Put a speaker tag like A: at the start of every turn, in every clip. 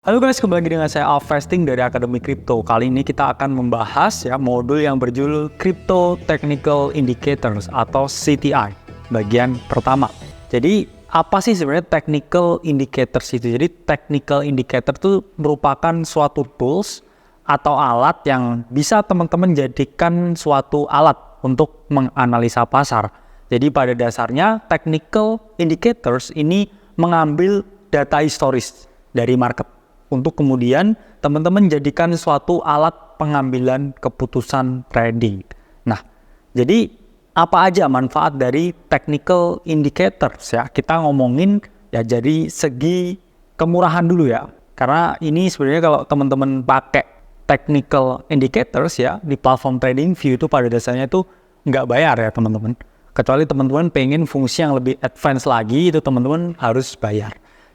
A: Halo guys, kembali lagi dengan saya Alvesting dari Akademi Kripto. Kali ini kita akan membahas modul yang berjudul Crypto Technical Indicators atau CTI bagian pertama. Jadi apa sih sebenarnya technical indicators itu? Jadi technical indicator itu merupakan suatu tools atau alat yang bisa teman-teman jadikan suatu alat untuk menganalisa pasar. Jadi pada dasarnya technical indicators ini mengambil data historis dari market untuk kemudian teman-teman jadikan suatu alat pengambilan keputusan trading. Nah, jadi apa aja manfaat dari technical indicators ya? Kita ngomongin ya dari segi kemurahan dulu ya. Karena ini sebenarnya kalau teman-teman pakai technical indicators ya di platform TradingView itu pada dasarnya itu nggak bayar ya teman-teman. Kecuali teman-teman pengen fungsi yang lebih advance lagi itu teman-teman harus bayar.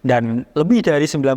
A: Dan lebih dari 95%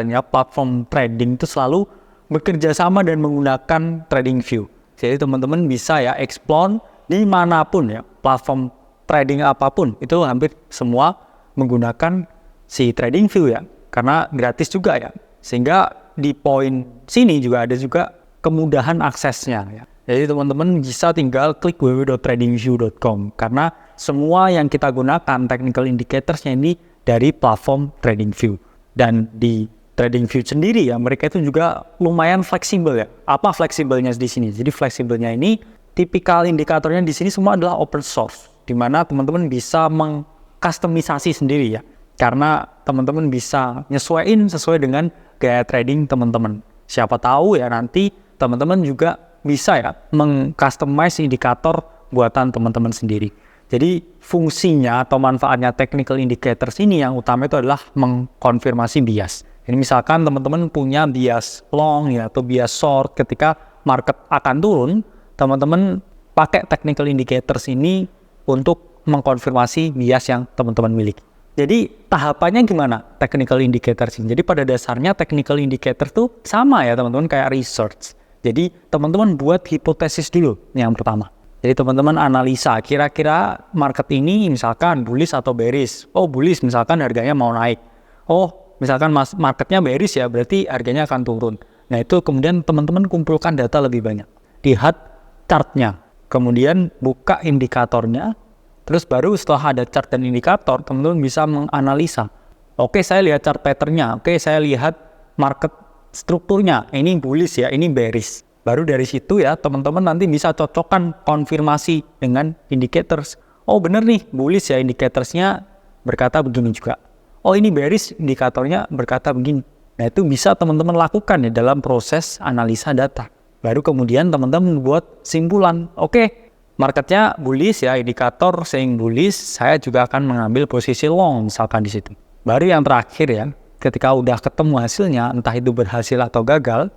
A: ya platform trading itu selalu bekerja sama dan menggunakan TradingView. Jadi teman-teman bisa ya explore dimanapun ya platform trading apapun itu hampir semua menggunakan si TradingView ya. Karena gratis juga ya. Sehingga di poin sini juga ada juga kemudahan aksesnya ya. Jadi teman-teman bisa tinggal klik www.tradingview.com karena semua yang kita gunakan technical indicatorsnya ini dari platform TradingView. Dan di TradingView sendiri ya mereka itu juga lumayan fleksibel ya. Apa fleksibelnya di sini? Jadi fleksibelnya ini tipikal indikatornya di sini semua adalah open source, di mana teman-teman bisa mengkustomisasi sendiri ya. Karena teman-teman bisa nyesuaiin sesuai dengan gaya trading teman-teman. Siapa tahu ya nanti teman-teman juga bisa ya mengcustomize indikator buatan teman-teman sendiri. Jadi fungsinya atau manfaatnya technical indicators ini yang utama itu adalah mengkonfirmasi bias. Ini misalkan teman-teman punya bias long ya atau bias short ketika market akan turun, teman-teman pakai technical indicators ini untuk mengkonfirmasi bias yang teman-teman miliki. Jadi tahapannya gimana technical indicators ini? Jadi pada dasarnya technical indicator tuh sama ya teman-teman kayak research. Jadi teman-teman buat hipotesis dulu yang pertama. Jadi teman-teman analisa kira-kira market ini misalkan bullish atau bearish. Oh bullish misalkan harganya mau naik. Oh misalkan marketnya bearish ya berarti harganya akan turun. Nah itu kemudian teman-teman kumpulkan data lebih banyak. Lihat chartnya. Kemudian buka indikatornya. Terus baru setelah ada chart dan indikator teman-teman bisa menganalisa. Oke saya lihat chart patternnya. Oke saya lihat market strukturnya. Ini bullish ya ini bearish. Baru dari situ ya teman-teman nanti bisa cocokkan konfirmasi dengan indicators. Oh bener nih bullish ya indicatorsnya berkata begini juga. Oh ini bearish indikatornya berkata begini. Nah itu bisa teman-teman lakukan ya dalam proses analisa data. Baru kemudian teman-teman buat simpulan. Oke marketnya bullish ya indikator saying bullish. Saya juga akan mengambil posisi long misalkan di situ. Baru yang terakhir ya ketika udah ketemu hasilnya entah itu berhasil atau gagal.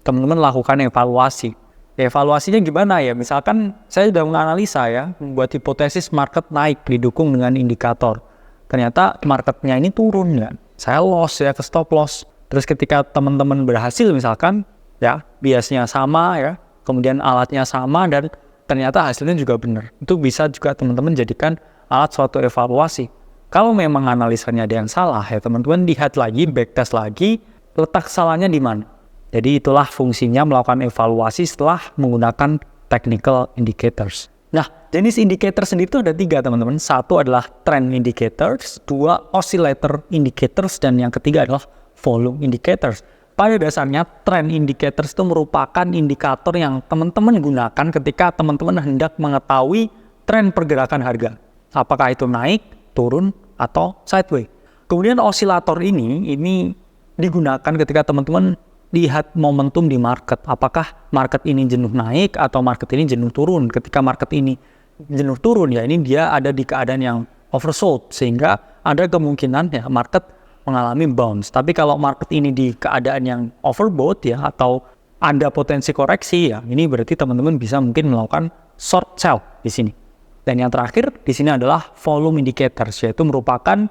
A: Teman-teman lakukan evaluasi. Evaluasinya gimana ya? Misalkan saya sudah menganalisa ya, membuat hipotesis market naik didukung dengan indikator. Ternyata marketnya ini turun ya. Saya loss ya, ke stop loss. Terus ketika teman-teman berhasil misalkan ya, biasnya sama ya, kemudian alatnya sama dan ternyata hasilnya juga benar. Itu bisa juga teman-teman jadikan alat suatu evaluasi. Kalau memang analisanya ada yang salah ya, teman-teman lihat lagi, backtest lagi, letak salahnya di mana. Jadi itulah fungsinya melakukan evaluasi setelah menggunakan technical indicators. Nah, jenis indikator sendiri itu ada 3 teman-teman. Satu adalah trend indicators, 2 oscillator indicators, dan yang ketiga adalah volume indicators. Pada dasarnya trend indicators itu merupakan indikator yang teman-teman gunakan ketika teman-teman hendak mengetahui tren pergerakan harga. Apakah itu naik, turun, atau sideways. Kemudian osilator ini digunakan ketika teman-teman lihat momentum di market. Apakah market ini jenuh naik atau market ini jenuh turun. Ketika market ini jenuh turun ya ini dia ada di keadaan yang oversold. Sehingga ada kemungkinan ya market mengalami bounce. Tapi kalau market ini di keadaan yang overbought ya atau ada potensi koreksi ya ini berarti teman-teman bisa mungkin melakukan short sell di sini. Dan yang terakhir di sini adalah volume indicators yaitu merupakan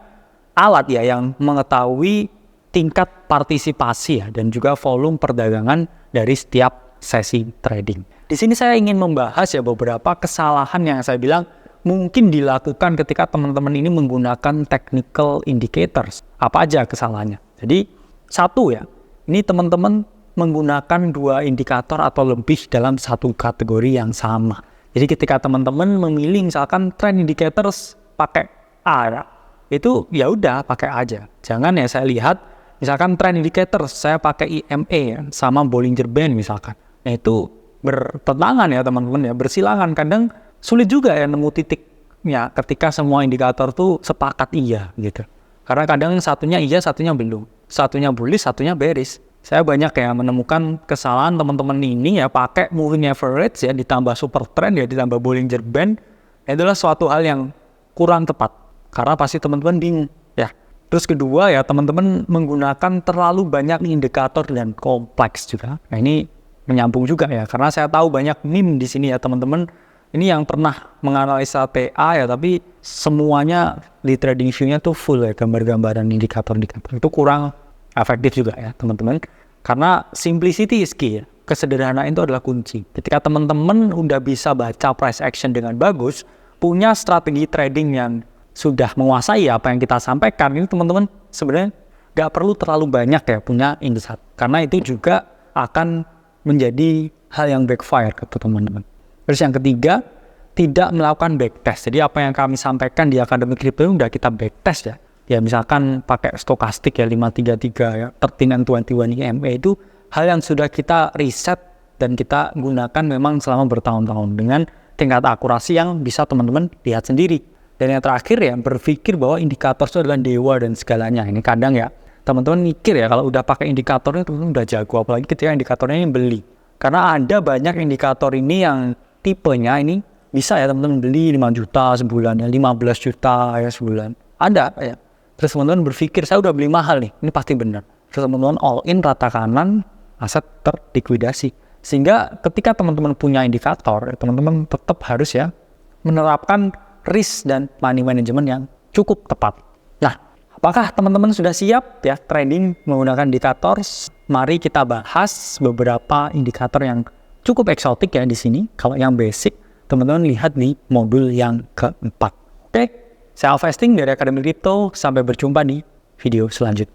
A: alat ya yang mengetahui tingkat partisipasi ya dan juga volume perdagangan dari setiap sesi trading. Di sini saya ingin membahas ya beberapa kesalahan yang saya bilang mungkin dilakukan ketika teman-teman ini menggunakan technical indicators. Apa aja kesalahannya? Jadi Satu ya, ini teman-teman menggunakan 2 indikator atau lebih dalam satu kategori yang sama. Jadi ketika teman-teman memilih misalkan trend indicators pakai A ya, itu ya udah pakai aja. Jangan ya saya lihat misalkan trend indicators saya pakai EMA ya, sama Bollinger Band misalkan. Nah itu bertentangan ya teman-teman ya, bersilangan. Kadang sulit juga ya nemu titiknya ketika semua indikator tuh sepakat iya gitu. Karena kadang satunya iya, satunya belum. Satunya bullish, satunya bearish. Saya banyak ya menemukan kesalahan teman-teman ini ya pakai moving average ya ditambah super trend ya ditambah Bollinger Band. Itu adalah suatu hal yang kurang tepat. Karena pasti teman-teman bingung ya. Terus kedua ya teman-teman menggunakan terlalu banyak indikator dan kompleks juga. Nah ini menyambung juga ya. Karena saya tahu banyak meme di sini ya teman-teman. Ini yang pernah menganalisa TA ya, tapi semuanya di trading view-nya tuh full ya, gambar-gambaran indikator-indikator. Itu kurang efektif juga ya teman-teman. Karena simplicity is key ya. Kesederhanaan itu adalah kunci. Ketika teman-teman udah bisa baca price action dengan bagus, punya strategi trading yang sudah menguasai apa yang kita sampaikan, ini teman-teman sebenarnya gak perlu terlalu banyak ya punya insight. Karena itu juga akan menjadi hal yang backfire ke teman-teman. Terus yang ketiga, tidak melakukan backtest. Jadi apa yang kami sampaikan di Akademi Kripto udah kita backtest ya. Ya misalkan pakai stokastik ya 533 ya, 13 and 21 EMA itu hal yang sudah kita riset dan kita gunakan memang selama bertahun-tahun dengan tingkat akurasi yang bisa teman-teman lihat sendiri. Dan yang terakhir ya, berpikir bahwa indikator itu adalah dewa dan segalanya. Ini kadang ya, teman-teman mikir ya kalau udah pakai indikatornya teman-teman udah jago, apalagi ketika indikatornya yang beli. Karena ada banyak indikator ini yang tipenya ini bisa ya teman-teman beli 5 juta sebulan ya, 15 juta ya sebulan. Ada ya. Terus teman-teman berpikir saya udah beli mahal nih, ini pasti benar. Terus teman-teman all in rata kanan, aset terlikuidasi. Sehingga ketika teman-teman punya indikator, teman-teman tetap harus ya menerapkan risk dan money management yang cukup tepat. Nah, apakah teman-teman sudah siap ya trading menggunakan indikator? Mari kita bahas beberapa indikator yang cukup eksotik ya di sini. Kalau yang basic, teman-teman lihat di modul yang keempat. Oke, saya Alvesting dari Akademi Kripto. Sampai berjumpa di video selanjutnya.